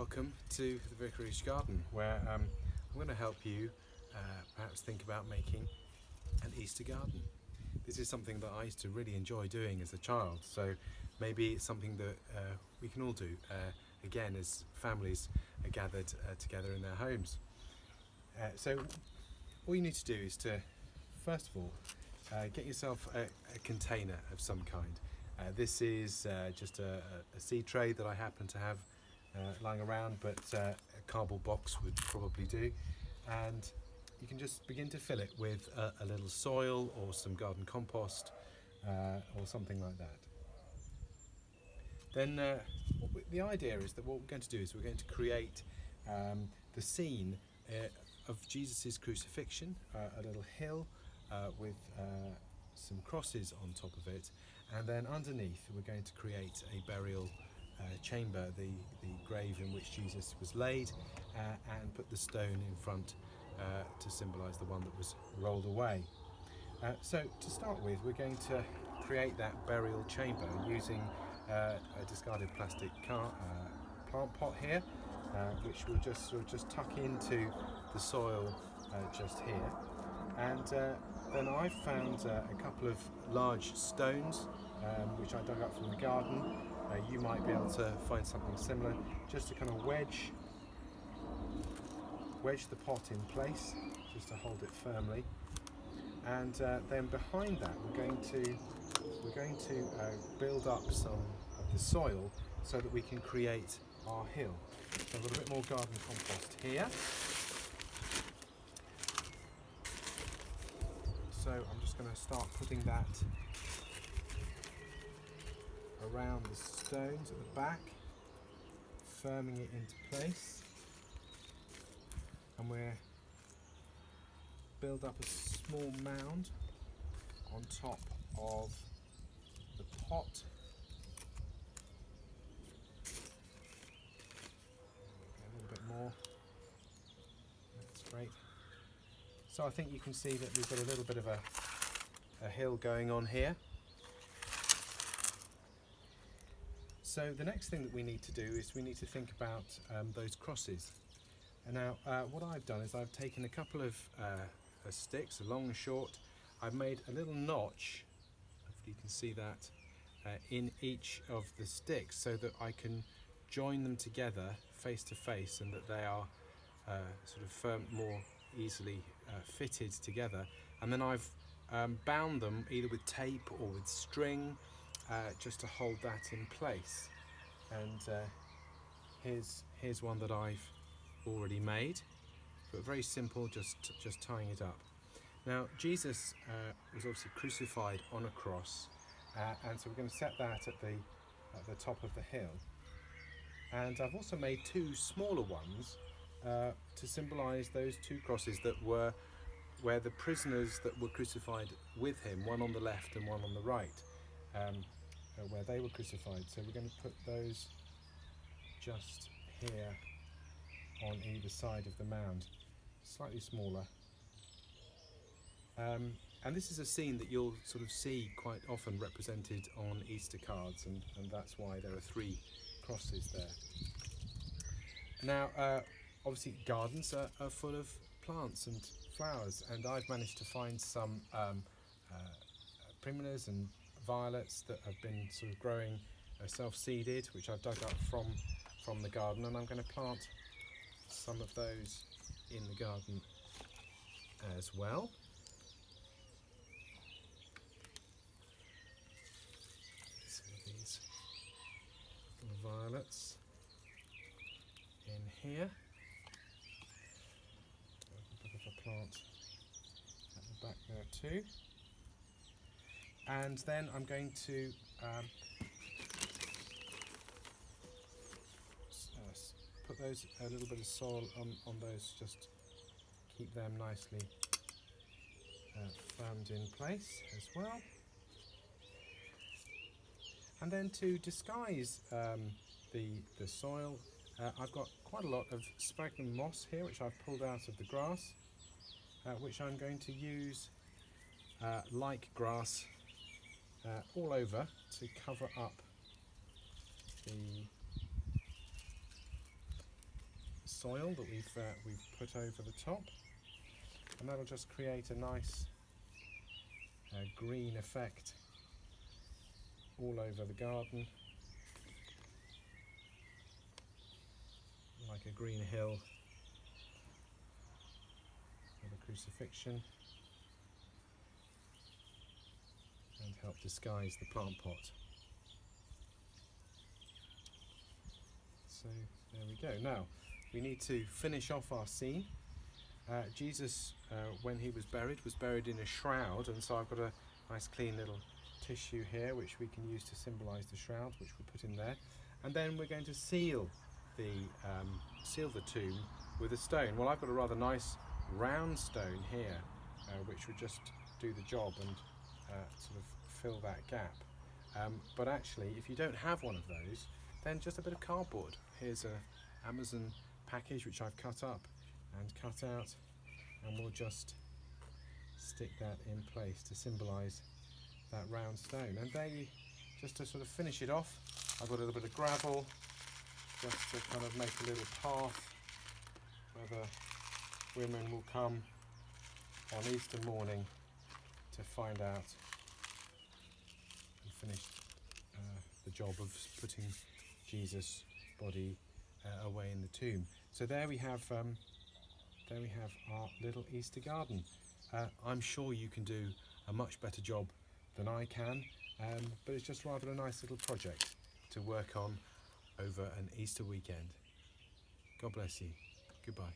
welcome to the Vicarage Garden, where I'm going to help you perhaps think about making an Easter garden. This is something that I used to really enjoy doing as a child, so maybe it's something that we can all do again as families are gathered together in their homes. So all you need to do is to, first of all, get yourself a container of some kind. This is just a seed tray that I happen to have lying around, but a cardboard box would probably do. And you can just begin to fill it with a little soil or some garden compost or something like that. Then the idea is that what we're going to do is we're going to create the scene of Jesus' crucifixion, a little hill with some crosses on top of it, and then underneath we're going to create a burial chamber, the grave in which Jesus was laid, and put the stone in front to symbolise the one that was rolled away. So to start with, we're going to create that burial chamber using a discarded plastic plant pot here, which we'll just tuck into the soil just here. And then I've found a couple of large stones which I dug up from the garden. You might be able to find something similar, just to kind of wedge the pot in place, just to hold it firmly. And then behind that, we're going to build up some of the soil so that we can create our hill. So I've got a bit more garden compost here. So I'm just going to start putting that around the stones at the back, firming it into place, and we'll build up a small mound on top of the pot. A little bit more. That's great. So I think you can see that we've got a little bit of a hill going on here. So the next thing that we need to do is we need to think about those crosses. And now what I've done is I've taken a couple of sticks, a long and short. I've made a little notch, hopefully you can see that, in each of the sticks so that I can join them together face to face and that they are sort of more easily fitted together. And then I've bound them either with tape or with string just to hold that in place. And here's one that I've already made, but very simple, just tying it up. Now Jesus was obviously crucified on a cross, and so we're going to set that at the top of the hill. And I've also made two smaller ones to symbolise those two crosses that were where the prisoners that were crucified with him, one on the left and one on the right, where they were crucified. So we're going to put those just here on either side of the mound, slightly smaller. And this is a scene that you'll sort of see quite often represented on Easter cards, and that's why there are three crosses there. Now, obviously gardens are full of plants and flowers, and I've managed to find some primulas and violets that have been sort of growing self-seeded, which I've dug up from the garden, and I'm going to plant some of those in the garden as well. Some of these violets in here. A bit of a plant at the back there too. And then I'm going to put those, a little bit of soil on those, just keep them nicely firmed in place as well. And then to disguise the soil, I've got quite a lot of sphagnum moss here, which I've pulled out of the grass, which I'm going to use like grass all over to cover up soil that we've put over the top, and that'll just create a nice green effect all over the garden, like a green hill with a crucifixion, and help disguise the plant pot. So there we go. Now we need to finish off our scene. Jesus, when he was buried in a shroud, and so I've got a nice clean little tissue here which we can use to symbolise the shroud, which we put in there, and then we're going to seal the tomb with a stone. Well, I've got a rather nice round stone here, which would just do the job and sort of fill that gap. But actually, if you don't have one of those, then just a bit of cardboard. Here's a Amazon package which I've cut up and cut out, and we'll just stick that in place to symbolise that round stone. And there you, just to sort of finish it off, I've got a little bit of gravel just to kind of make a little path where the women will come on Easter morning to find out and finish the job of putting Jesus' body away in the tomb. So there we have our little Easter garden. I'm sure you can do a much better job than I can, but it's just rather a nice little project to work on over an Easter weekend. God bless you. Goodbye.